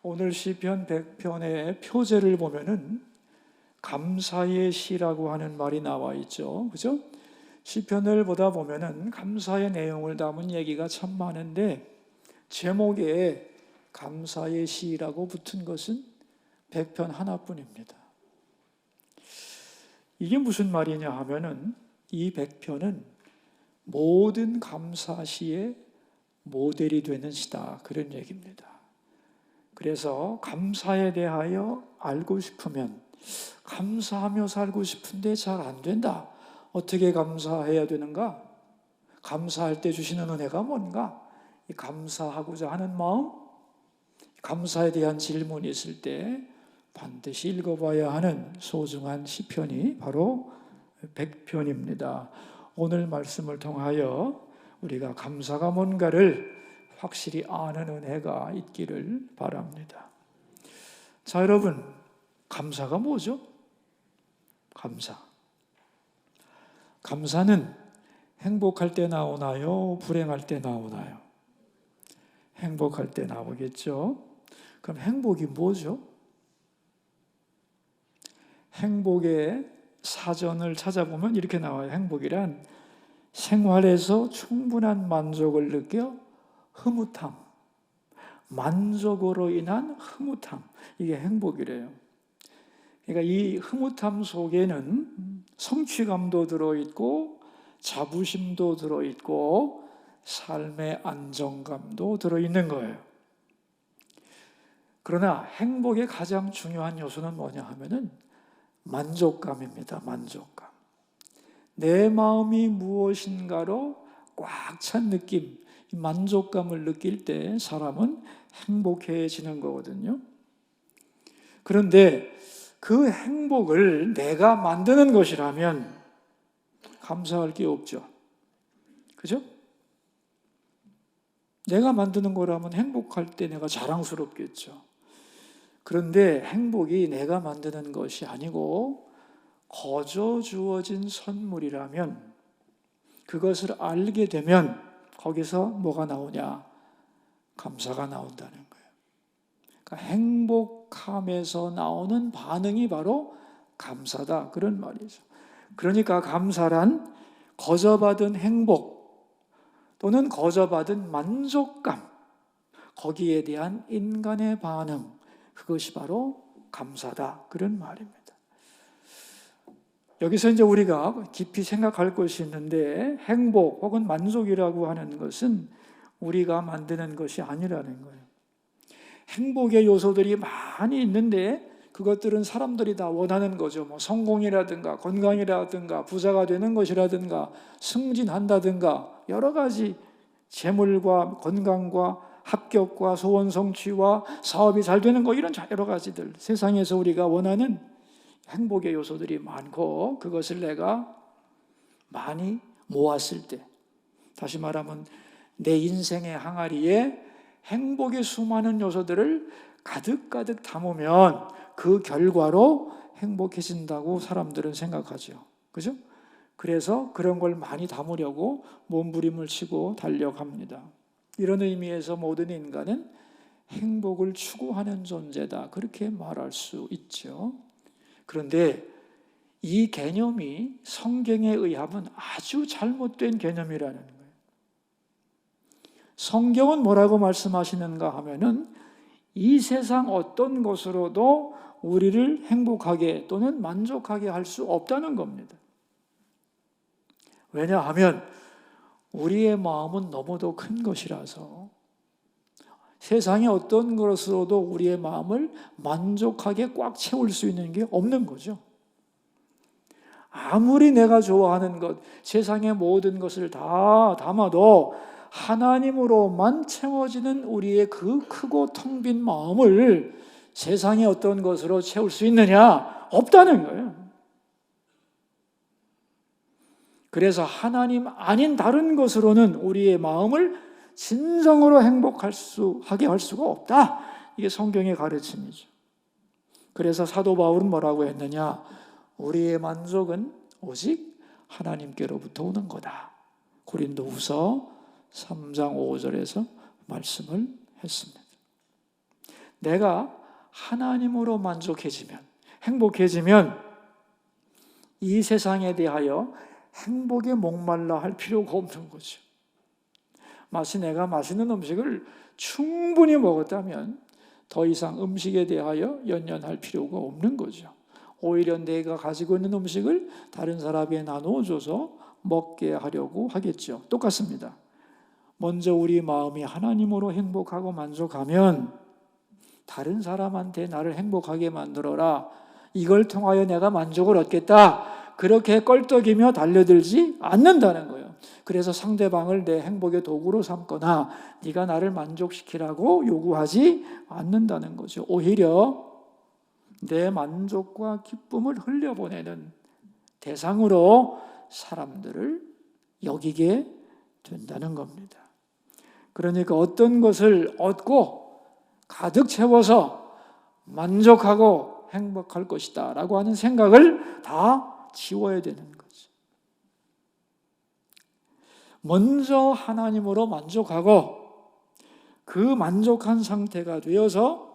오늘 시편 100편의 표제를 보면은 감사의 시라고 하는 말이 나와 있죠. 그죠? 시편을 보다 보면은 감사의 내용을 담은 얘기가 참 많은데 제목에 감사의 시라고 붙은 것은 100편 하나뿐입니다. 이게 무슨 말이냐 하면은 이 100편은 모든 감사시의 모델이 되는 시다, 그런 얘기입니다. 그래서 감사에 대하여 알고 싶으면 감사하며 살고 싶은데 잘 안 된다. 어떻게 감사해야 되는가? 감사할 때 주시는 은혜가 뭔가? 이 감사하고자 하는 마음, 감사에 대한 질문이 있을 때 반드시 읽어봐야 하는 소중한 시편이 바로 100편입니다. 오늘 말씀을 통하여 우리가 감사가 뭔가를 확실히 아는 은혜가 있기를 바랍니다. 자, 여러분, 감사가 뭐죠? 감사는 행복할 때 나오나요? 불행할 때 나오나요? 행복할 때 나오겠죠? 그럼 행복이 뭐죠? 행복의 사전을 찾아보면 이렇게 나와요. 행복이란 생활에서 충분한 만족을 느껴 흐뭇함, 만족으로 인한 흐뭇함, 이게 행복이래요. 그러니까 이 흐뭇함 속에는 성취감도 들어있고 자부심도 들어있고 삶의 안정감도 들어있는 거예요. 그러나 행복의 가장 중요한 요소는 뭐냐 하면은 만족감입니다. 만족감. 내 마음이 무엇인가로 꽉 찬 느낌, 만족감을 느낄 때 사람은 행복해지는 거거든요. 그런데 그 행복을 내가 만드는 것이라면 감사할 게 없죠. 그죠? 내가 만드는 거라면 행복할 때 내가 자랑스럽겠죠. 그런데 행복이 내가 만드는 것이 아니고 거저 주어진 선물이라면 그것을 알게 되면 거기서 뭐가 나오냐? 감사가 나온다는 거예요. 그러니까 행복함에서 나오는 반응이 바로 감사다, 그런 말이죠. 그러니까 감사란 거저받은 행복 또는 거저받은 만족감, 거기에 대한 인간의 반응, 그것이 바로 감사다, 그런 말입니다. 여기서 이제 우리가 깊이 생각할 것이 있는데 행복 혹은 만족이라고 하는 것은 우리가 만드는 것이 아니라는 거예요. 행복의 요소들이 많이 있는데 그것들은 사람들이 다 원하는 거죠. 뭐 성공이라든가 건강이라든가 부자가 되는 것이라든가 승진한다든가 여러 가지 재물과 건강과 합격과 소원 성취와 사업이 잘 되는 거, 이런 여러 가지들, 세상에서 우리가 원하는 행복의 요소들이 많고 그것을 내가 많이 모았을 때, 다시 말하면 내 인생의 항아리에 행복의 수많은 요소들을 가득가득 담으면 그 결과로 행복해진다고 사람들은 생각하죠. 그죠? 그래서 그런 걸 많이 담으려고 몸부림을 치고 달려갑니다. 이런 의미에서 모든 인간은 행복을 추구하는 존재다, 그렇게 말할 수 있죠. 그런데 이 개념이 성경에 의하면 아주 잘못된 개념이라는 거예요. 성경은 뭐라고 말씀하시는가 하면은 이 세상 어떤 것으로도 우리를 행복하게 또는 만족하게 할 수 없다는 겁니다. 왜냐하면 우리의 마음은 너무도 큰 것이라서 세상의 어떤 것으로도 우리의 마음을 만족하게 꽉 채울 수 있는 게 없는 거죠. 아무리 내가 좋아하는 것, 세상의 모든 것을 다 담아도 하나님으로만 채워지는 우리의 그 크고 텅 빈 마음을 세상의 어떤 것으로 채울 수 있느냐? 없다는 거예요. 그래서 하나님 아닌 다른 것으로는 우리의 마음을 진정으로 하게 할 수가 없다. 이게 성경의 가르침이죠. 그래서 사도 바울은 뭐라고 했느냐? 우리의 만족은 오직 하나님께로부터 오는 거다. 고린도후서 3장 5절에서 말씀을 했습니다. 내가 하나님으로 만족해지면, 행복해지면 이 세상에 대하여 행복에 목말라 할 필요가 없는 거죠. 마치 내가 맛있는 음식을 충분히 먹었다면 더 이상 음식에 대하여 연연할 필요가 없는 거죠. 오히려 내가 가지고 있는 음식을 다른 사람에게 나누어줘서 먹게 하려고 하겠죠. 똑같습니다. 먼저 우리 마음이 하나님으로 행복하고 만족하면 다른 사람한테 나를 행복하게 만들어라, 이걸 통하여 내가 만족을 얻겠다, 그렇게 껄떡이며 달려들지 않는다는 거예요. 그래서 상대방을 내 행복의 도구로 삼거나 네가 나를 만족시키라고 요구하지 않는다는 거죠. 오히려 내 만족과 기쁨을 흘려보내는 대상으로 사람들을 여기게 된다는 겁니다. 그러니까 어떤 것을 얻고 가득 채워서 만족하고 행복할 것이다 라고 하는 생각을 다 지워야 되는 거죠. 먼저 하나님으로 만족하고 그 만족한 상태가 되어서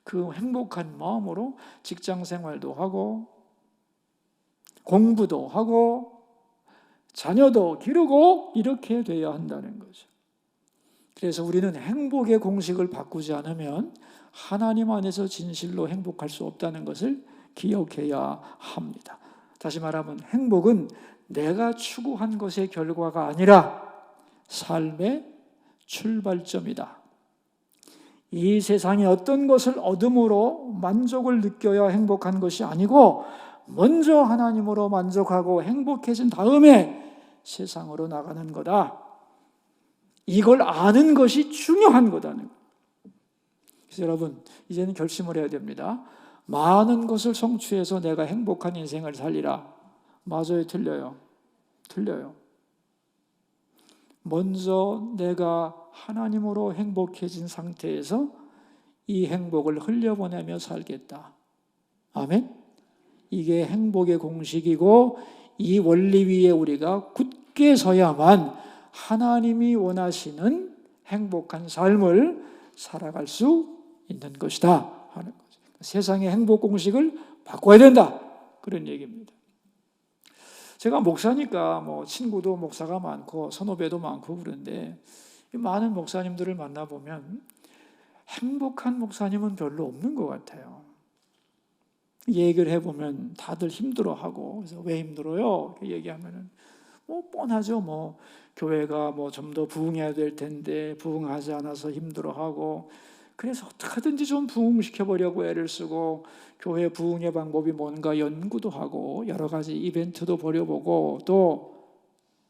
그 행복한 마음으로 직장 생활도 하고 공부도 하고 자녀도 기르고 이렇게 돼야 한다는 거죠. 그래서 우리는 행복의 공식을 바꾸지 않으면 하나님 안에서 진실로 행복할 수 없다는 것을 기억해야 합니다. 다시 말하면 행복은 내가 추구한 것의 결과가 아니라 삶의 출발점이다. 이 세상에 어떤 것을 얻음으로 만족을 느껴야 행복한 것이 아니고 먼저 하나님으로 만족하고 행복해진 다음에 세상으로 나가는 거다. 이걸 아는 것이 중요한 거다는 거예요. 그래서 여러분, 이제는 결심을 해야 됩니다. 많은 것을 성취해서 내가 행복한 인생을 살리라. 맞아요, 틀려요? 틀려요. 먼저 내가 하나님으로 행복해진 상태에서 이 행복을 흘려보내며 살겠다. 아멘? 이게 행복의 공식이고 이 원리 위에 우리가 굳게 서야만 하나님이 원하시는 행복한 삶을 살아갈 수 있는 것이다 하는 거죠. 세상의 행복 공식을 바꿔야 된다, 그런 얘기입니다. 제가 목사니까 친구도 목사가 많고 선후배도 많고 그런데 많은 목사님들을 만나보면 행복한 목사님은 별로 없는 것 같아요. 얘기를 해보면 다들 힘들어하고, 그래서 왜 힘들어요? 이렇게 얘기하면은 뻔하죠. 교회가 좀 더 부흥해야 될 텐데 부흥하지 않아서 힘들어하고, 그래서 어떻게든지 좀 부흥시켜보려고 애를 쓰고 교회 부흥의 방법이 뭔가 연구도 하고 여러 가지 이벤트도 벌여보고 또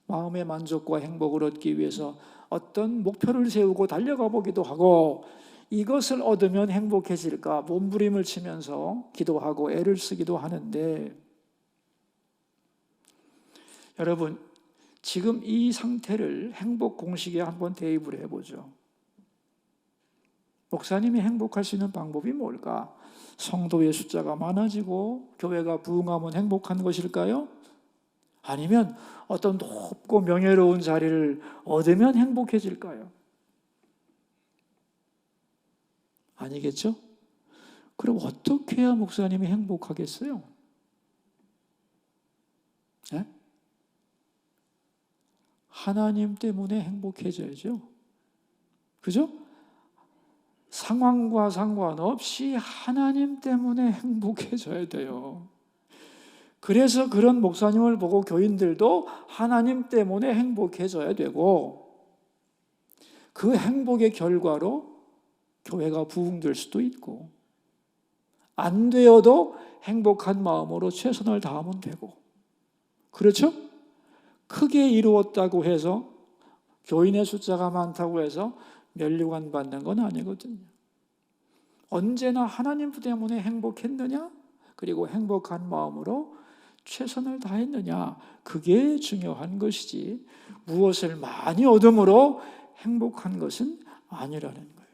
마음의 만족과 행복을 얻기 위해서 어떤 목표를 세우고 달려가 보기도 하고, 이것을 얻으면 행복해질까 몸부림을 치면서 기도하고 애를 쓰기도 하는데, 여러분 지금 이 상태를 행복 공식에 한번 대입을 해보죠. 목사님이 행복할 수 있는 방법이 뭘까? 성도의 숫자가 많아지고 교회가 부흥하면 행복한 것일까요? 아니면 어떤 높고 명예로운 자리를 얻으면 행복해질까요? 아니겠죠? 그럼 어떻게 해야 목사님이 행복하겠어요? 네? 하나님 때문에 행복해져야죠. 그죠? 상황과 상관없이 하나님 때문에 행복해져야 돼요. 그래서 그런 목사님을 보고 교인들도 하나님 때문에 행복해져야 되고, 그 행복의 결과로 교회가 부흥될 수도 있고, 안 되어도 행복한 마음으로 최선을 다하면 되고, 그렇죠? 크게 이루었다고 해서, 교인의 숫자가 많다고 해서 면류관 받는 건 아니거든요. 언제나 하나님 때문에 행복했느냐, 그리고 행복한 마음으로 최선을 다했느냐, 그게 중요한 것이지 무엇을 많이 얻음으로 행복한 것은 아니라는 거예요.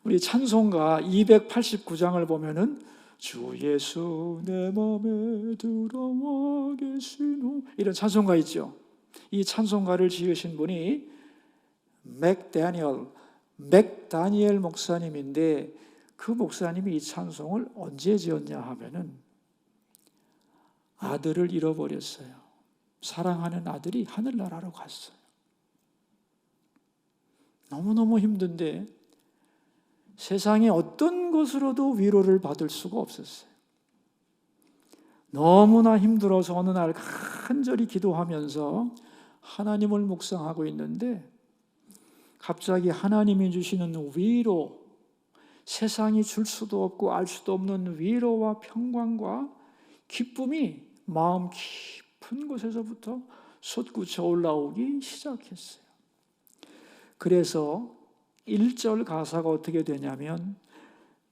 우리 찬송가 289장을 보면은 주 예수 내 맘에 들어와 계시노, 이런 찬송가 있죠. 이 찬송가를 지으신 분이 맥데니얼 맥다니엘 목사님인데 그 목사님이 이 찬송을 언제 지었냐 하면은 아들을 잃어버렸어요. 사랑하는 아들이 하늘나라로 갔어요. 너무너무 힘든데 세상에 어떤 것으로도 위로를 받을 수가 없었어요. 너무나 힘들어서 어느 날 간절히 기도하면서 하나님을 묵상하고 있는데 갑자기 하나님이 주시는 위로, 세상이 줄 수도 없고 알 수도 없는 위로와 평강과 기쁨이 마음 깊은 곳에서부터 솟구쳐 올라오기 시작했어요. 그래서 1절 가사가 어떻게 되냐면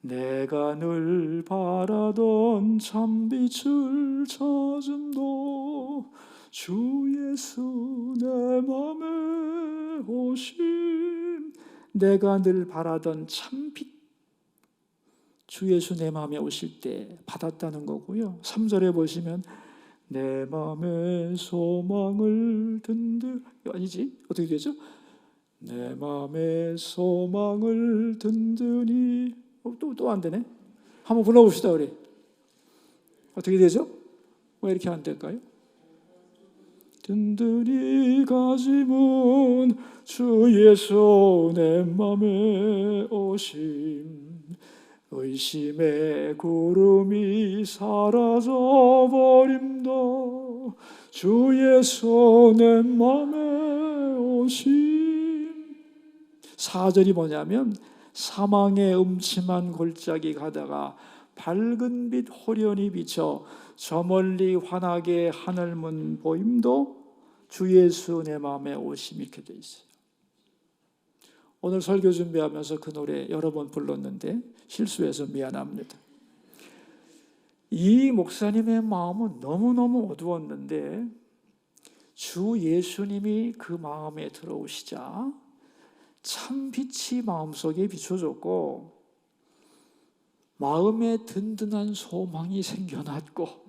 내가 늘 바라던 참빛을 찾음도 주 예수 내 맘에 오심. 내가 늘 바라던 참빛, 주 예수 내 마음에 오실 때 받았다는 거고요. 3절에 보시면 내 마음의 소망을 아니지? 어떻게 되죠? 내 마음의 소망을 든든히 또 안 되네. 한번 불러봅시다 우리. 어떻게 되죠? 왜 이렇게 안 될까요? 든든히 가짐은 주 예수 내 맘에 오심. 의심의 구름이 사라져버림도 주 예수 내 맘에 오심. 4절이 뭐냐면 사망의 음침한 골짜기 가다가 밝은 빛 호련히 비쳐 저 멀리 환하게 하늘문 보임도 주 예수 내 마음에 오심. 이렇게 돼 있어요. 오늘 설교 준비하면서 그 노래 여러 번 불렀는데 실수해서 미안합니다. 이 목사님의 마음은 너무너무 어두웠는데 주 예수님이 그 마음에 들어오시자 참 빛이 마음속에 비춰졌고 마음에 든든한 소망이 생겨났고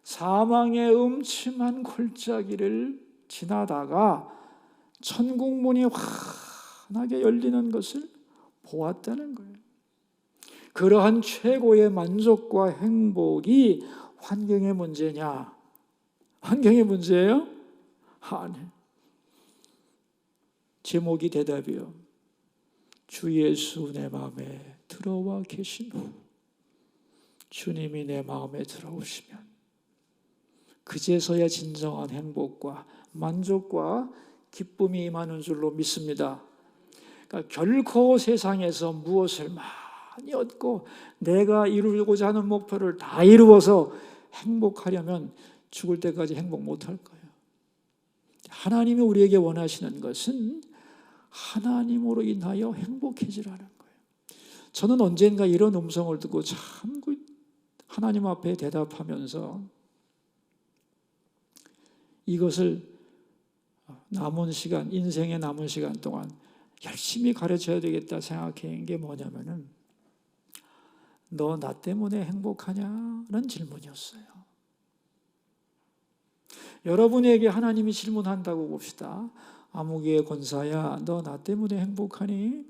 사망의 음침한 골짜기를 지나다가 천국문이 환하게 열리는 것을 보았다는 거예요. 그러한 최고의 만족과 행복이 환경의 문제냐? 환경의 문제예요? 아니. 제목이 대답이요. 주 예수 내 마음에 들어와 계신 후 주님이 내 마음에 들어오시면 그제서야 진정한 행복과 만족과 기쁨이 임하는 줄로 믿습니다. 그러니까 결코 세상에서 무엇을 많이 얻고 내가 이루고자 하는 목표를 다 이루어서 행복하려면 죽을 때까지 행복 못할 거예요. 하나님이 우리에게 원하시는 것은 하나님으로 인하여 행복해지라는 거예요. 저는 언젠가 이런 음성을 듣고 참 하나님 앞에 대답하면서 이것을 남은 시간, 인생의 남은 시간 동안 열심히 가르쳐야 되겠다 생각한 게 뭐냐면은 너 나 때문에 행복하냐는 질문이었어요. 여러분에게 하나님이 질문한다고 봅시다. 아무개의 권사야, 너 나 때문에 행복하니?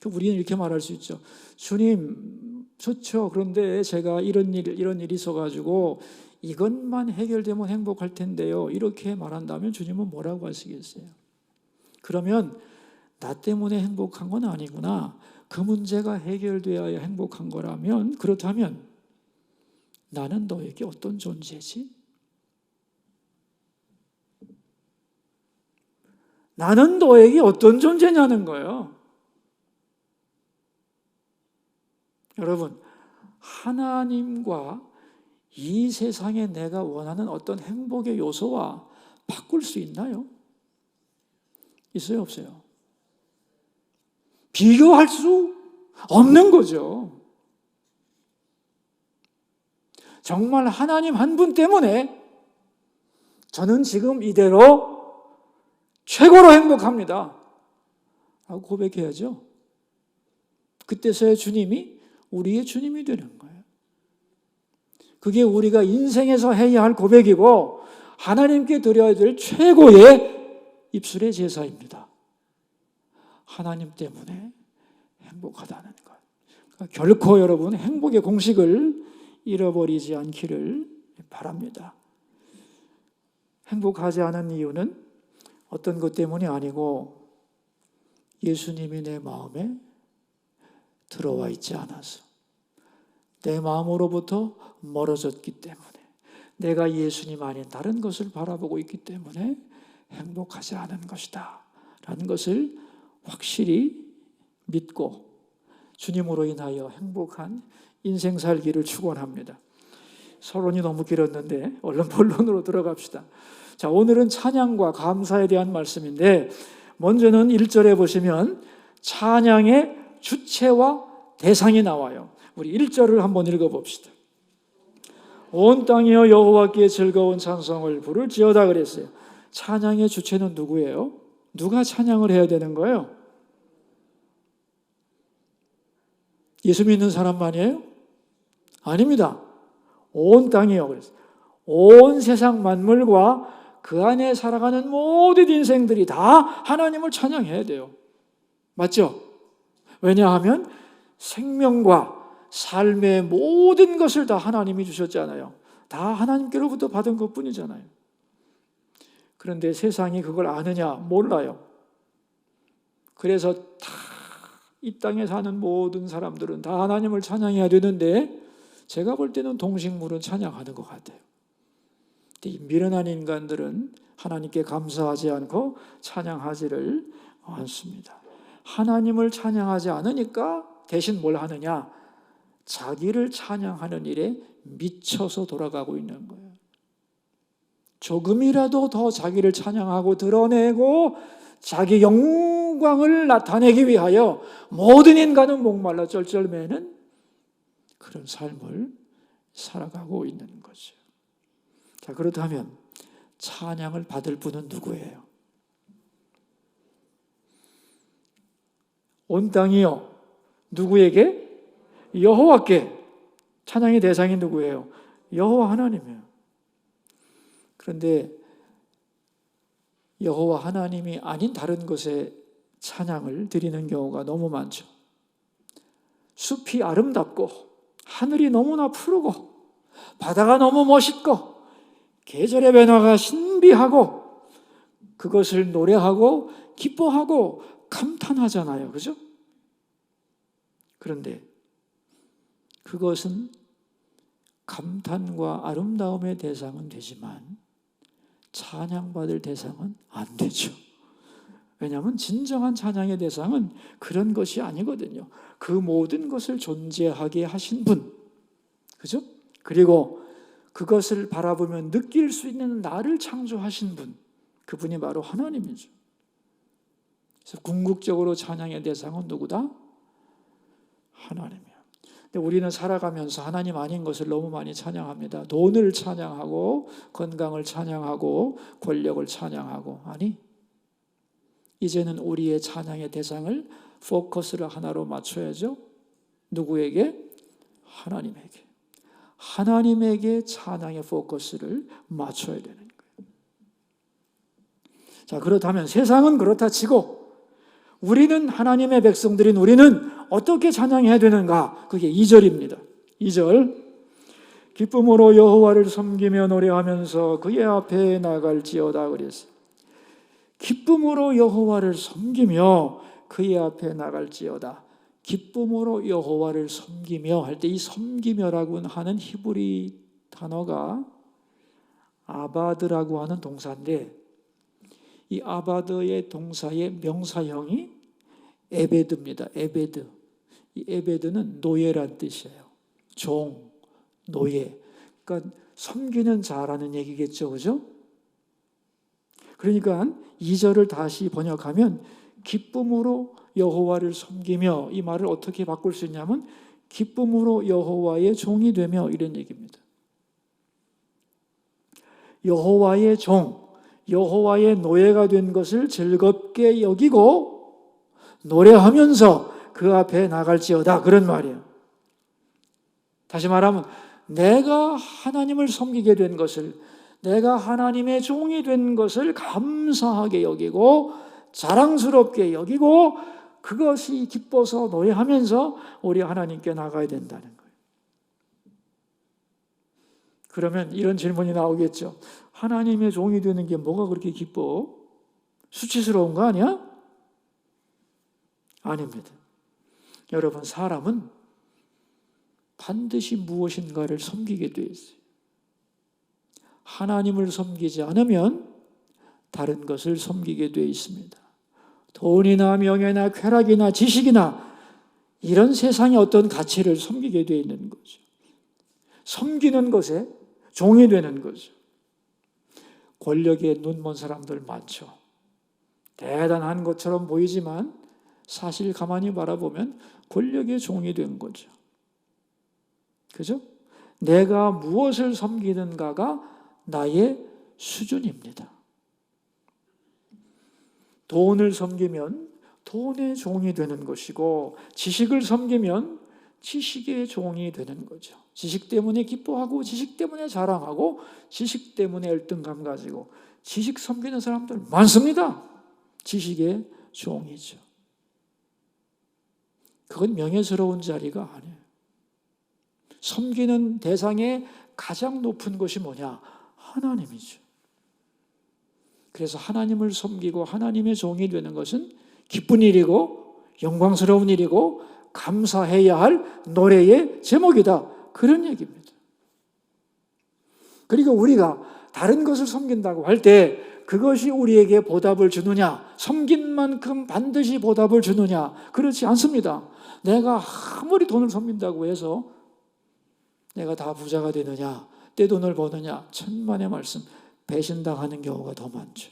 우리는 이렇게 말할 수 있죠. 주님, 좋죠. 그런데 제가 이런 일이 있어가지고 이것만 해결되면 행복할 텐데요. 이렇게 말한다면 주님은 뭐라고 하시겠어요? 그러면 나 때문에 행복한 건 아니구나. 그 문제가 해결되어야 행복한 거라면, 그렇다면 나는 너에게 어떤 존재지? 나는 너에게 어떤 존재냐는 거예요. 여러분, 하나님과 이 세상에 내가 원하는 어떤 행복의 요소와 바꿀 수 있나요? 있어요, 없어요? 비교할 수 없는 거죠. 정말 하나님 한 분 때문에 저는 지금 이대로 최고로 행복합니다 라고 고백해야죠. 그때서야 주님이 우리의 주님이 되는 거예요. 그게 우리가 인생에서 해야 할 고백이고 하나님께 드려야 될 최고의 입술의 제사입니다. 하나님 때문에 행복하다는 것. 그러니까 결코 여러분 행복의 공식을 잃어버리지 않기를 바랍니다. 행복하지 않은 이유는 어떤 것 때문이 아니고 예수님이 내 마음에 들어와 있지 않아서, 내 마음으로부터 멀어졌기 때문에, 내가 예수님 아닌 다른 것을 바라보고 있기 때문에 행복하지 않은 것이다 라는 것을 확실히 믿고 주님으로 인하여 행복한 인생 살기를 축원합니다. 서론이 너무 길었는데 얼른 본론으로 들어갑시다. 자, 오늘은 찬양과 감사에 대한 말씀인데, 먼저는 1절에 보시면 찬양의 주체와 대상이 나와요. 우리 1절을 한번 읽어봅시다. 온 땅이여 여호와께 즐거운 찬송을 부를지어다 그랬어요. 찬양의 주체는 누구예요? 누가 찬양을 해야 되는 거예요? 예수 믿는 사람만이에요? 아닙니다. 온 땅이요 그랬어요. 온 세상 만물과 그 안에 살아가는 모든 인생들이 다 하나님을 찬양해야 돼요. 맞죠? 왜냐하면 생명과 삶의 모든 것을 다 하나님이 주셨잖아요. 다 하나님께로부터 받은 것뿐이잖아요. 그런데 세상이 그걸 아느냐? 몰라요. 그래서 다 이 땅에 사는 모든 사람들은 다 하나님을 찬양해야 되는데, 제가 볼 때는 동식물은 찬양하는 것 같아요. 이 미련한 인간들은 하나님께 감사하지 않고 찬양하지를 않습니다. 하나님을 찬양하지 않으니까 대신 뭘 하느냐? 자기를 찬양하는 일에 미쳐서 돌아가고 있는 거예요. 조금이라도 더 자기를 찬양하고 드러내고 자기 영광을 나타내기 위하여 모든 인간은 목말라 쩔쩔매는 그런 삶을 살아가고 있는 거죠. 자, 그렇다면 찬양을 받을 분은 누구예요? 온 땅이요. 누구에게? 여호와께. 찬양의 대상이 누구예요? 여호와 하나님이에요. 그런데 여호와 하나님이 아닌 다른 것에 찬양을 드리는 경우가 너무 많죠. 숲이 아름답고 하늘이 너무나 푸르고 바다가 너무 멋있고 계절의 변화가 신비하고 그것을 노래하고 기뻐하고 감탄하잖아요. 그죠? 그런데 그것은 감탄과 아름다움의 대상은 되지만 찬양받을 대상은 안 되죠. 왜냐하면 진정한 찬양의 대상은 그런 것이 아니거든요. 그 모든 것을 존재하게 하신 분, 그죠? 그리고 그것을 바라보면 느낄 수 있는 나를 창조하신 분, 그분이 바로 하나님이죠. 그래서 궁극적으로 찬양의 대상은 누구다? 하나님이야. 근데 우리는 살아가면서 하나님 아닌 것을 너무 많이 찬양합니다. 돈을 찬양하고 건강을 찬양하고 권력을 찬양하고. 아니, 이제는 우리의 찬양의 대상을 포커스를 하나로 맞춰야죠. 누구에게? 하나님에게. 하나님에게 찬양의 포커스를 맞춰야 되는 거예요. 자, 그렇다면 세상은 그렇다 치고 우리는 하나님의 백성들인 우리는 어떻게 찬양해야 되는가? 그게 2절입니다. 2절. 기쁨으로 여호와를 섬기며 노래하면서 그의 앞에 나갈지어다 그랬어요. 기쁨으로 여호와를 섬기며 그의 앞에 나갈지어다. 기쁨으로 여호와를 섬기며 할 때 이 섬기며라고 하는 히브리 단어가 아바드라고 하는 동사인데, 이 아바드의 동사의 명사형이 에베드입니다. 에베드. 이 에베드는 노예란 뜻이에요. 종, 노예. 그러니까 섬기는 자라는 얘기겠죠. 그죠? 그러니까 2절을 다시 번역하면 기쁨으로 여호와를 섬기며, 이 말을 어떻게 바꿀 수 있냐면 기쁨으로 여호와의 종이 되며, 이런 얘기입니다. 여호와의 종, 여호와의 노예가 된 것을 즐겁게 여기고 노래하면서 그 앞에 나갈지어다, 그런 말이에요. 다시 말하면 내가 하나님을 섬기게 된 것을, 내가 하나님의 종이 된 것을 감사하게 여기고 자랑스럽게 여기고 그것이 기뻐서 노예하면서 우리 하나님께 나가야 된다는 거예요. 그러면 이런 질문이 나오겠죠. 하나님의 종이 되는 게 뭐가 그렇게 기뻐? 수치스러운 거 아니야? 아닙니다. 여러분, 사람은 반드시 무엇인가를 섬기게 돼 있어요. 하나님을 섬기지 않으면 다른 것을 섬기게 돼 있습니다. 돈이나 명예나 쾌락이나 지식이나 이런 세상의 어떤 가치를 섬기게 돼 있는 거죠. 섬기는 것에 종이 되는 거죠. 권력에 눈먼 사람들 많죠. 대단한 것처럼 보이지만 사실 가만히 바라보면 권력의 종이 된 거죠. 그죠? 내가 무엇을 섬기는가가 나의 수준입니다. 돈을 섬기면 돈의 종이 되는 것이고, 지식을 섬기면 지식의 종이 되는 거죠. 지식 때문에 기뻐하고, 지식 때문에 자랑하고, 지식 때문에 열등감 가지고, 지식 섬기는 사람들 많습니다. 지식의 종이죠. 그건 명예스러운 자리가 아니에요. 섬기는 대상의 가장 높은 것이 뭐냐? 하나님이죠. 그래서 하나님을 섬기고 하나님의 종이 되는 것은 기쁜 일이고 영광스러운 일이고 감사해야 할 노래의 제목이다. 그런 얘기입니다. 그리고 우리가 다른 것을 섬긴다고 할 때 그것이 우리에게 보답을 주느냐? 섬긴 만큼 반드시 보답을 주느냐? 그렇지 않습니다. 내가 아무리 돈을 섬긴다고 해서 내가 다 부자가 되느냐? 떼돈을 버느냐? 천만의 말씀. 배신당하는 경우가 더 많죠.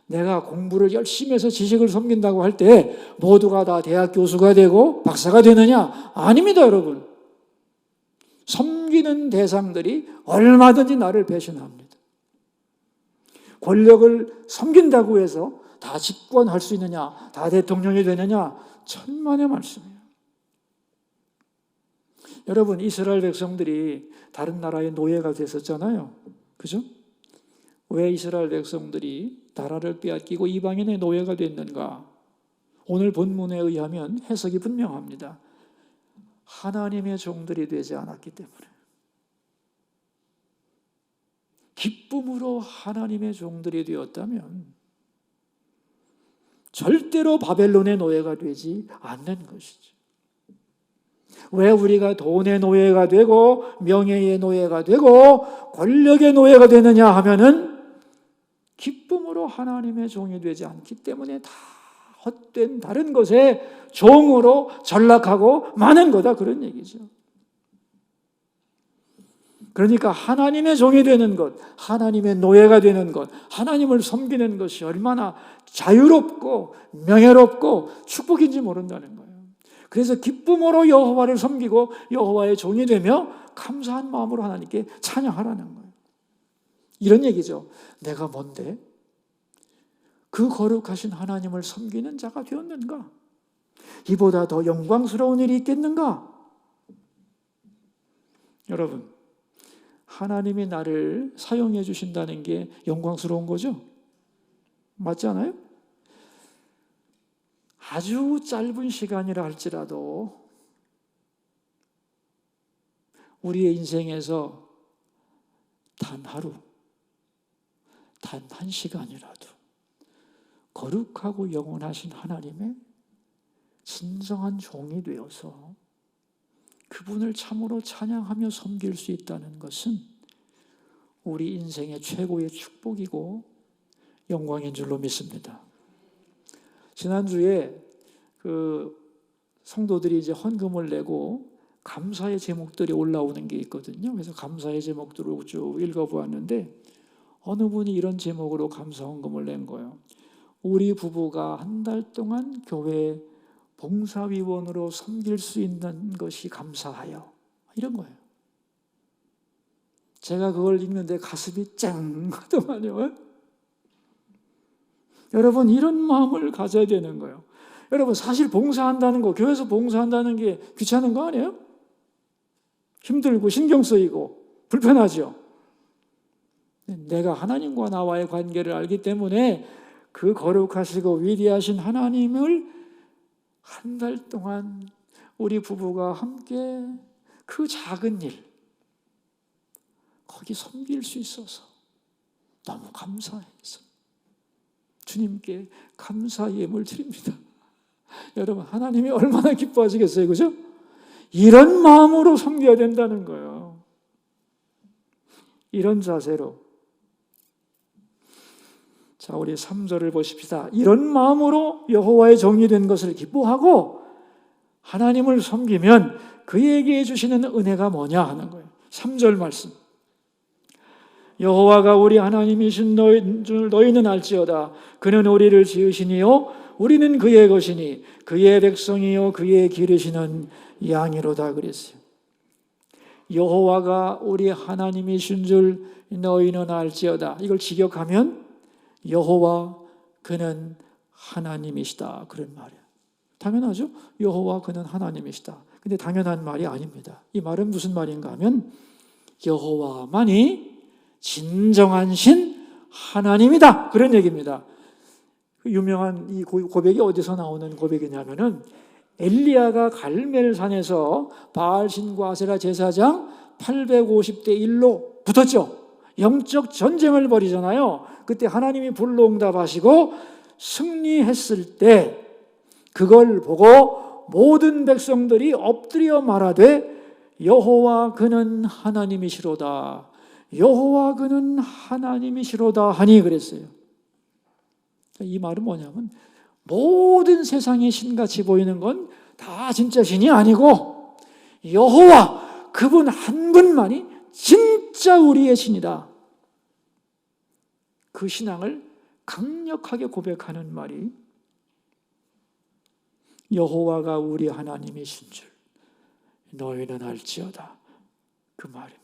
내가 공부를 열심히 해서 지식을 섬긴다고 할 때 모두가 다 대학 교수가 되고 박사가 되느냐? 아닙니다, 여러분. 섬기는 대상들이 얼마든지 나를 배신합니다. 권력을 섬긴다고 해서 다 집권할 수 있느냐? 다 대통령이 되느냐? 천만의 말씀이에요. 여러분, 이스라엘 백성들이 다른 나라의 노예가 됐었잖아요. 그죠? 왜 이스라엘 백성들이 나라를 빼앗기고 이방인의 노예가 됐는가? 오늘 본문에 의하면 해석이 분명합니다. 하나님의 종들이 되지 않았기 때문에. 기쁨으로 하나님의 종들이 되었다면 절대로 바벨론의 노예가 되지 않는 것이죠. 왜 우리가 돈의 노예가 되고 명예의 노예가 되고 권력의 노예가 되느냐 하면은 기쁨으로 하나님의 종이 되지 않기 때문에 다 헛된 다른 것에 종으로 전락하고 마는 거다, 그런 얘기죠. 그러니까 하나님의 종이 되는 것, 하나님의 노예가 되는 것, 하나님을 섬기는 것이 얼마나 자유롭고 명예롭고 축복인지 모른다는 거예요. 그래서 기쁨으로 여호와를 섬기고 여호와의 종이 되며 감사한 마음으로 하나님께 찬양하라는 거예요. 이런 얘기죠. 내가 뭔데? 그 거룩하신 하나님을 섬기는 자가 되었는가? 이보다 더 영광스러운 일이 있겠는가? 여러분, 하나님이 나를 사용해 주신다는 게 영광스러운 거죠? 맞지 않아요? 아주 짧은 시간이라 할지라도 우리의 인생에서 단 하루, 단 한 시간이라도 거룩하고 영원하신 하나님의 진정한 종이 되어서 그분을 참으로 찬양하며 섬길 수 있다는 것은 우리 인생의 최고의 축복이고 영광인 줄로 믿습니다. 지난주에 성도들이 이제 헌금을 내고 감사의 제목들이 올라오는 게 있거든요. 그래서 감사의 제목들을 쭉 읽어보았는데 어느 분이 이런 제목으로 감사 헌금을 낸 거예요. 우리 부부가 한 달 동안 교회 봉사위원으로 섬길 수 있는 것이 감사하여, 이런 거예요. 제가 그걸 읽는데 가슴이 쨍 하더만요. 여러분, 이런 마음을 가져야 되는 거예요. 여러분, 사실 봉사한다는 거, 교회에서 봉사한다는 게 귀찮은 거 아니에요? 힘들고 신경 쓰이고 불편하죠. 내가 하나님과 나와의 관계를 알기 때문에 그 거룩하시고 위대하신 하나님을 한 달 동안 우리 부부가 함께 그 작은 일, 거기 섬길 수 있어서 너무 감사해서 주님께 감사 예물 드립니다. 여러분, 하나님이 얼마나 기뻐하시겠어요, 그죠? 이런 마음으로 섬겨야 된다는 거예요. 이런 자세로. 자, 우리 3절을 보십시다. 이런 마음으로 여호와의 종이 된 것을 기뻐하고 하나님을 섬기면 그에게 주시는 은혜가 뭐냐 하는 거예요. 3절 말씀. 여호와가 우리 하나님이신 줄 너희는 알지어다. 그는 우리를 지으시니요 우리는 그의 것이니 그의 백성이요 그의 기르시는 양이로다 그랬어요. 여호와가 우리 하나님이신 줄 너희는 알지어다. 이걸 직역하면 여호와 그는 하나님이시다 그런 말이에요. 당연하죠. 여호와 그는 하나님이시다. 근데 당연한 말이 아닙니다. 이 말은 무슨 말인가 하면 여호와만이 진정한 신 하나님이다 그런 얘기입니다. 유명한 이 고백이 어디서 나오는 고백이냐면은 엘리야가 갈멜산에서 바알신과 아세라 제사장 850대 1로 붙었죠. 영적 전쟁을 벌이잖아요. 그때 하나님이 불로응답하시고 승리했을 때 그걸 보고 모든 백성들이 엎드려 말하되 여호와 그는 하나님이시로다. 여호와 그는 하나님이시로다 하니 그랬어요. 이 말은 뭐냐면 모든 세상의 신같이 보이는 건 다 진짜 신이 아니고 여호와 그분 한 분만이 진짜 우리의 신이다. 그 신앙을 강력하게 고백하는 말이 여호와가 우리 하나님이신 줄 너희는 알지어다 그 말입니다.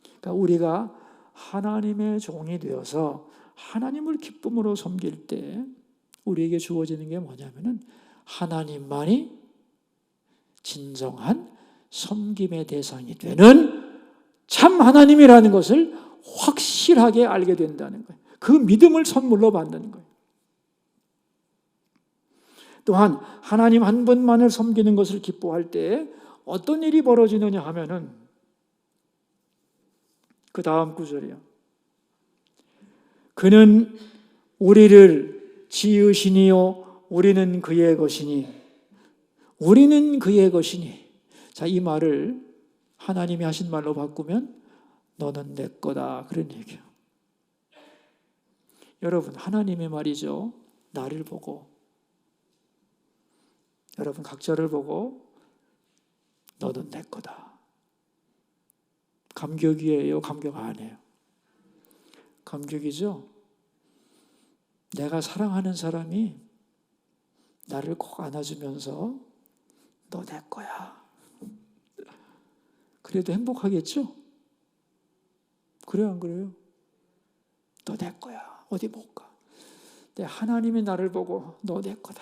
그러니까 우리가 하나님의 종이 되어서 하나님을 기쁨으로 섬길 때 우리에게 주어지는 게 뭐냐면은 하나님만이 진정한 섬김의 대상이 되는 참 하나님이라는 것을 확실하게 알게 된다는 거예요. 그 믿음을 선물로 받는 거예요. 또한 하나님 한 분만을 섬기는 것을 기뻐할 때 어떤 일이 벌어지느냐 하면은 그 다음 구절이요. 그는 우리를 지으시니요 우리는 그의 것이니 우리는 그의 것이니. 자, 이 말을 하나님이 하신 말로 바꾸면 너는 내 거다 그런 얘기예요. 여러분, 하나님의 말이죠. 나를 보고 여러분 각자를 보고 너는 내 거다. 감격이에요? 감격 안 해요? 감격이죠. 내가 사랑하는 사람이 나를 꼭 안아주면서 너 내 거야. 그래도 행복하겠죠? 그래요, 안 그래요? 너 내 거야. 어디 못 가. 근데 하나님이 나를 보고 너 내 거다.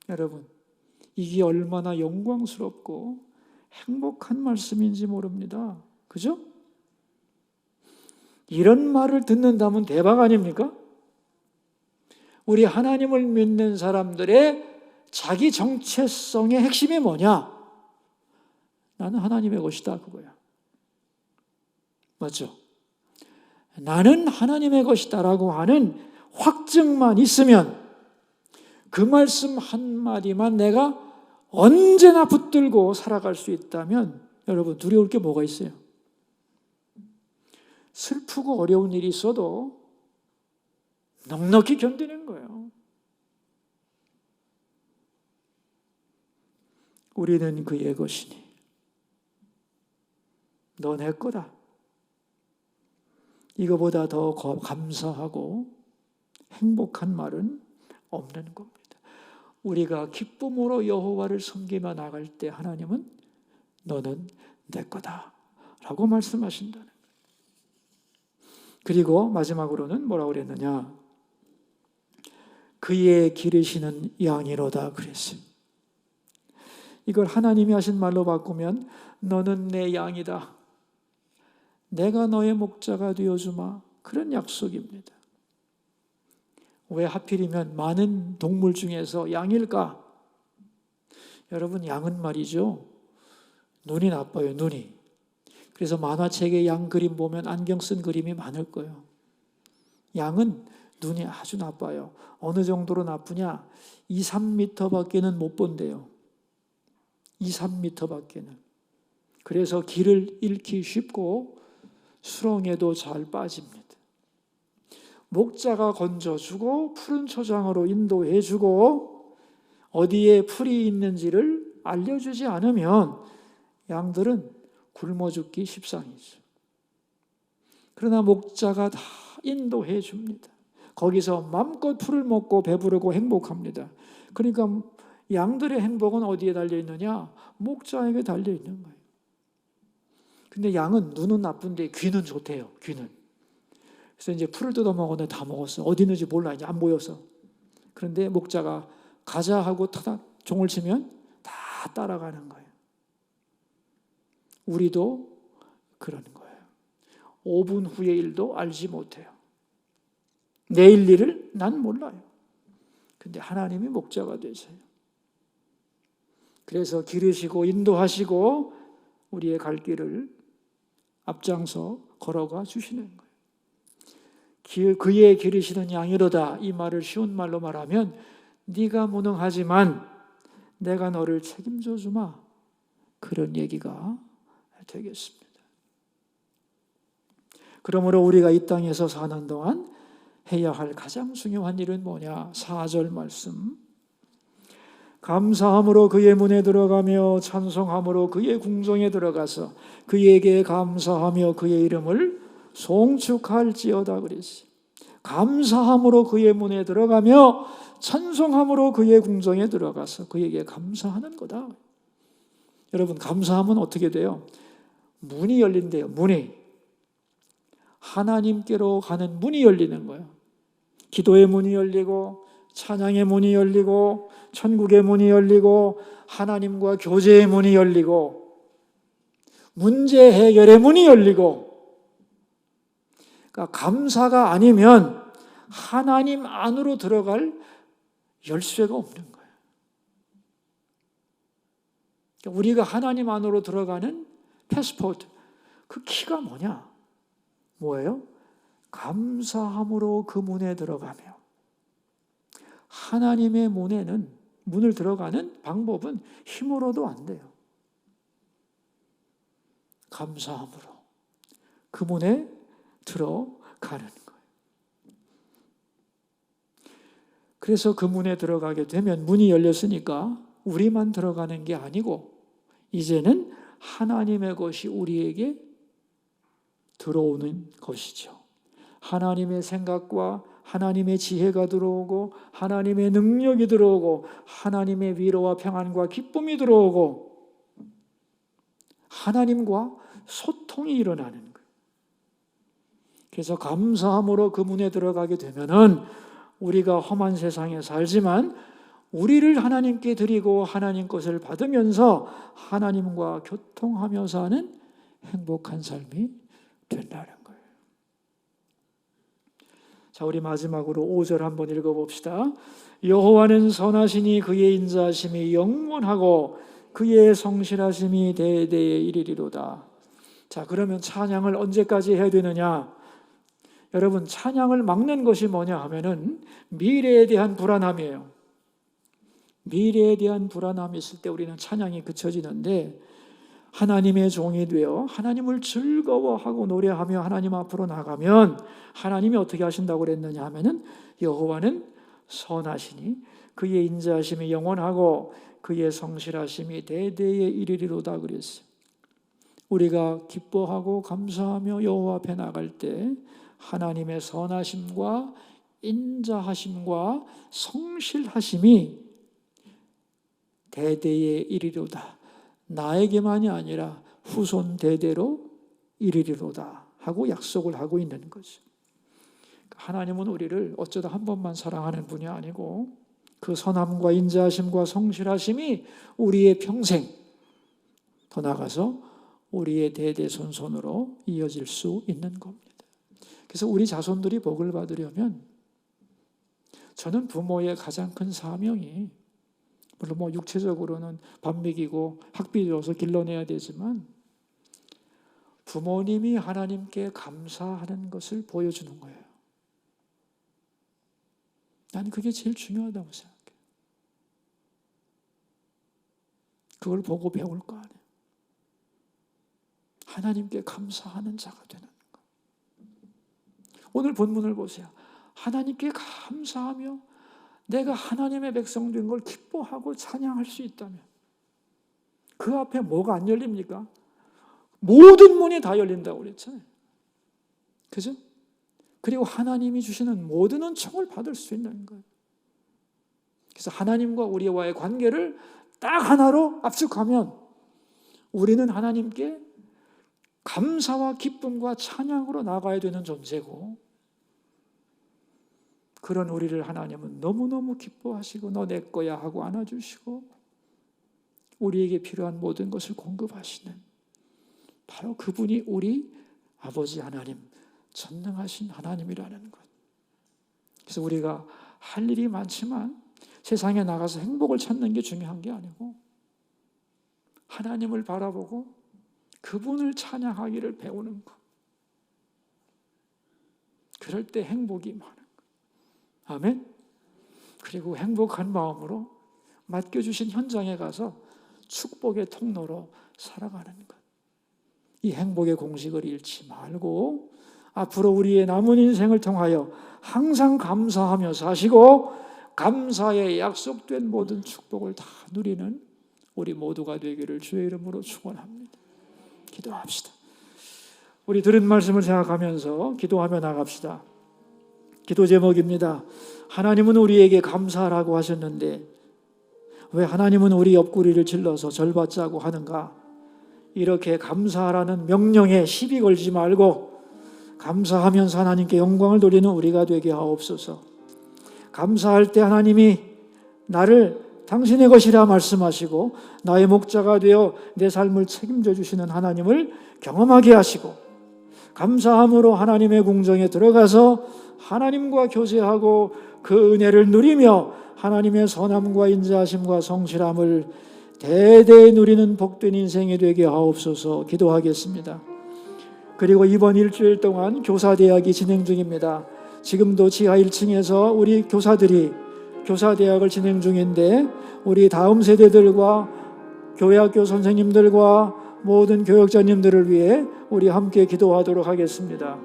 여러분, 이게 얼마나 영광스럽고 행복한 말씀인지 모릅니다. 그죠? 이런 말을 듣는다면 대박 아닙니까? 우리 하나님을 믿는 사람들의 자기 정체성의 핵심이 뭐냐? 나는 하나님의 것이다 그거야. 맞죠? 나는 하나님의 것이다라고 하는 확증만 있으면 그 말씀 한마디만 내가 언제나 붙들고 살아갈 수 있다면 여러분 두려울 게 뭐가 있어요? 슬프고 어려운 일이 있어도 넉넉히 견디는 거예요. 우리는 그의 것이니 너 내 거다. 이거보다 더 감사하고 행복한 말은 없는 겁니다. 우리가 기쁨으로 여호와를 섬기며 나갈 때 하나님은 너는 내 거다 라고 말씀하신다는 거예요. 그리고 마지막으로는 뭐라고 그랬느냐? 그의 기르시는 양이로다 그랬어요. 이걸 하나님이 하신 말로 바꾸면 너는 내 양이다. 내가 너의 목자가 되어주마. 그런 약속입니다. 왜 하필이면 많은 동물 중에서 양일까? 여러분, 양은 말이죠, 눈이 나빠요, 눈이. 그래서 만화책에 양 그림 보면 안경 쓴 그림이 많을 거예요. 양은 눈이 아주 나빠요. 어느 정도로 나쁘냐? 2, 3m 밖에는 못 본대요. 2, 3m 밖에는. 그래서 길을 잃기 쉽고 수렁에도 잘 빠집니다. 목자가 건져주고 푸른 초장으로 인도해주고 어디에 풀이 있는지를 알려주지 않으면 양들은 굶어 죽기 십상이죠. 그러나 목자가 다 인도해 줍니다. 거기서 마음껏 풀을 먹고 배부르고 행복합니다. 그러니까 양들의 행복은 어디에 달려 있느냐? 목자에게 달려 있는 거예요. 근데 양은 눈은 나쁜데 귀는 좋대요. 귀는. 그래서 이제 풀을 뜯어 먹었는데 다 먹었어. 어디 있는지 몰라. 이제 안 보여서. 그런데 목자가 가자 하고 타다 종을 치면 다 따라가는 거예요. 우리도 그러는 거예요. 5분 후의 일도 알지 못해요. 내일 일을 난 몰라요. 근데 하나님이 목자가 되세요. 그래서 기르시고 인도하시고 우리의 갈 길을 앞장서 걸어가 주시는 거예요. 그의 기르시는 양이로다. 이 말을 쉬운 말로 말하면 네가 무능하지만 내가 너를 책임져 주마. 그런 얘기가 되겠습니다. 그러므로 우리가 이 땅에서 사는 동안 해야 할 가장 중요한 일은 뭐냐? 4절 말씀. 감사함으로 그의 문에 들어가며 찬송함으로 그의 궁정에 들어가서 그에게 감사하며 그의 이름을 송축할지어다 그랬어요. 감사함으로 그의 문에 들어가며 찬송함으로 그의 궁정에 들어가서 그에게 감사하는 거다. 여러분, 감사하면 어떻게 돼요? 문이 열린대요. 문이. 하나님께로 가는 문이 열리는 거예요. 기도의 문이 열리고 찬양의 문이 열리고 천국의 문이 열리고 하나님과 교제의 문이 열리고 문제 해결의 문이 열리고, 그러니까 감사가 아니면 하나님 안으로 들어갈 열쇠가 없는 거예요. 그러니까 우리가 하나님 안으로 들어가는 패스포트, 그 키가 뭐냐? 뭐예요? 감사함으로 그 문에 들어가며. 하나님의 문을 들어가는 방법은 힘으로도 안 돼요. 감사함으로 그 문에 들어가는 거예요. 그래서 그 문에 들어가게 되면 문이 열렸으니까 우리만 들어가는 게 아니고 이제는 하나님의 것이 우리에게 들어오는 것이죠. 하나님의 생각과 하나님의 지혜가 들어오고 하나님의 능력이 들어오고 하나님의 위로와 평안과 기쁨이 들어오고 하나님과 소통이 일어나는 거예요. 그래서 감사함으로 그 문에 들어가게 되면은 우리가 험한 세상에 살지만 우리를 하나님께 드리고 하나님 것을 받으면서 하나님과 교통하며 사는 행복한 삶이 된다는 거예요. 자, 우리 마지막으로 5절 한번 읽어봅시다. 여호와는 선하시니 그의 인자하심이 영원하고 그의 성실하심이 대대에 이르리로다. 자, 그러면 찬양을 언제까지 해야 되느냐? 여러분, 찬양을 막는 것이 뭐냐 하면은 미래에 대한 불안함이에요. 미래에 대한 불안함이 있을 때 우리는 찬양이 그쳐지는데, 하나님의 종이 되어 하나님을 즐거워하고 노래하며 하나님 앞으로 나가면 하나님이 어떻게 하신다고 그랬느냐 하면은 여호와는 선하시니 그의 인자하심이 영원하고 그의 성실하심이 대대에 이르리로다 그랬어요. 우리가 기뻐하고 감사하며 여호와 앞에 나갈 때 하나님의 선하심과 인자하심과 성실하심이 대대에 이르리로다. 나에게만이 아니라 후손 대대로 이르리로다 하고 약속을 하고 있는 거죠. 하나님은 우리를 어쩌다 한 번만 사랑하는 분이 아니고 그 선함과 인자하심과 성실하심이 우리의 평생, 더 나아가서 우리의 대대손손으로 이어질 수 있는 겁니다. 그래서 우리 자손들이 복을 받으려면 저는 부모의 가장 큰 사명이, 물론 육체적으로는 밥 먹이고 학비 줘서 길러내야 되지만, 부모님이 하나님께 감사하는 것을 보여주는 거예요. 나는 그게 제일 중요하다고 생각해요. 그걸 보고 배울 거 아니에요. 하나님께 감사하는 자가 되는 것. 오늘 본문을 보세요. 하나님께 감사하며 내가 하나님의 백성 된 걸 기뻐하고 찬양할 수 있다면 그 앞에 뭐가 안 열립니까? 모든 문이 다 열린다고 그랬잖아요. 그죠? 그리고 하나님이 주시는 모든 은총을 받을 수 있는 거예요. 그래서 하나님과 우리와의 관계를 딱 하나로 압축하면 우리는 하나님께 감사와 기쁨과 찬양으로 나가야 되는 존재고, 그런 우리를 하나님은 너무너무 기뻐하시고 너 내 거야 하고 안아주시고 우리에게 필요한 모든 것을 공급하시는, 바로 그분이 우리 아버지 하나님, 전능하신 하나님이라는 것. 그래서 우리가 할 일이 많지만 세상에 나가서 행복을 찾는 게 중요한 게 아니고 하나님을 바라보고 그분을 찬양하기를 배우는 것. 그럴 때 행복이 많은 것. 아멘. 그리고 행복한 마음으로 맡겨주신 현장에 가서 축복의 통로로 살아가는 것. 이 행복의 공식을 잃지 말고 앞으로 우리의 남은 인생을 통하여 항상 감사하며 사시고 감사에 약속된 모든 축복을 다 누리는 우리 모두가 되기를 주의 이름으로 축원합니다. 기도합시다. 우리 들은 말씀을 생각하면서 기도하며 나갑시다. 기도 제목입니다. 하나님은 우리에게 감사하라고 하셨는데 왜 하나님은 우리 옆구리를 질러서 절받자고 하는가? 이렇게 감사하라는 명령에 시비 걸지 말고 감사하면서 하나님께 영광을 돌리는 우리가 되게 하옵소서. 감사할 때 하나님이 나를 당신의 것이라 말씀하시고 나의 목자가 되어 내 삶을 책임져 주시는 하나님을 경험하게 하시고, 감사함으로 하나님의 궁정에 들어가서 하나님과 교제하고 그 은혜를 누리며 하나님의 선함과 인자하심과 성실함을 대대히 누리는 복된 인생이 되게 하옵소서. 기도하겠습니다. 그리고 이번 일주일 동안 교사대학이 진행 중입니다. 지금도 지하 1층에서 우리 교사들이 교사대학을 진행 중인데 우리 다음 세대들과 교회학교 선생님들과 모든 교역자님들을 위해 우리 함께 기도하도록 하겠습니다.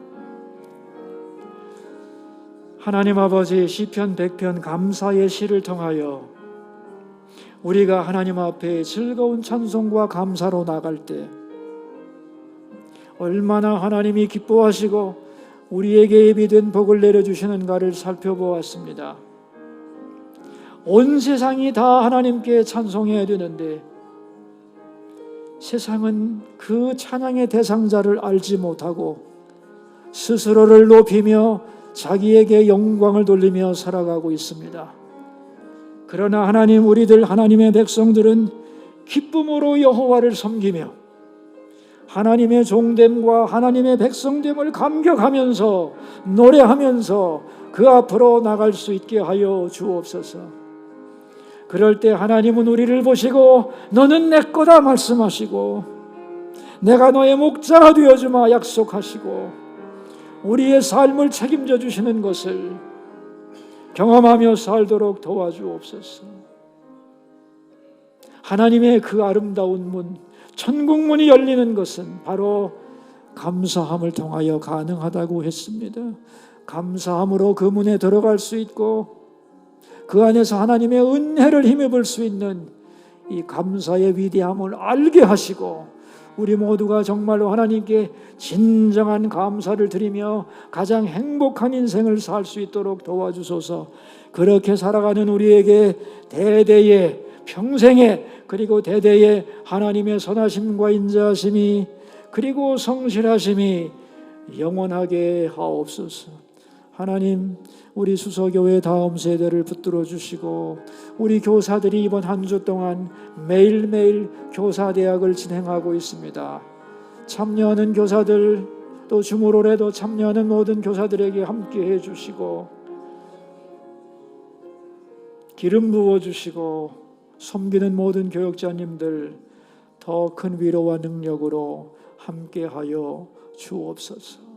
하나님 아버지, 시편 100편 감사의 시를 통하여 우리가 하나님 앞에 즐거운 찬송과 감사로 나갈 때 얼마나 하나님이 기뻐하시고 우리에게 예비된 복을 내려주시는가를 살펴보았습니다. 온 세상이 다 하나님께 찬송해야 되는데 세상은 그 찬양의 대상자를 알지 못하고 스스로를 높이며 자기에게 영광을 돌리며 살아가고 있습니다. 그러나 하나님, 우리들 하나님의 백성들은 기쁨으로 여호와를 섬기며 하나님의 종됨과 하나님의 백성됨을 감격하면서 노래하면서 그 앞으로 나갈 수 있게 하여 주옵소서. 그럴 때 하나님은 우리를 보시고 너는 내 거다 말씀하시고 내가 너의 목자가 되어주마 약속하시고 우리의 삶을 책임져 주시는 것을 경험하며 살도록 도와주옵소서. 하나님의 그 아름다운 문, 천국문이 열리는 것은 바로 감사함을 통하여 가능하다고 했습니다. 감사함으로 그 문에 들어갈 수 있고 그 안에서 하나님의 은혜를 힘입을 수 있는 이 감사의 위대함을 알게 하시고 우리 모두가 정말로 하나님께 진정한 감사를 드리며 가장 행복한 인생을 살 수 있도록 도와주소서. 그렇게 살아가는 우리에게 대대의 평생에 그리고 대대의 하나님의 선하심과 인자하심이 그리고 성실하심이 영원하게 하옵소서. 하나님, 우리 수서교회 다음 세대를 붙들어 주시고 우리 교사들이 이번 한 주 동안 매일매일 교사대학을 진행하고 있습니다. 참여하는 교사들, 또 주무롤에도 참여하는 모든 교사들에게 함께해 주시고 기름 부어주시고 섬기는 모든 교역자님들 더 큰 위로와 능력으로 함께하여 주옵소서.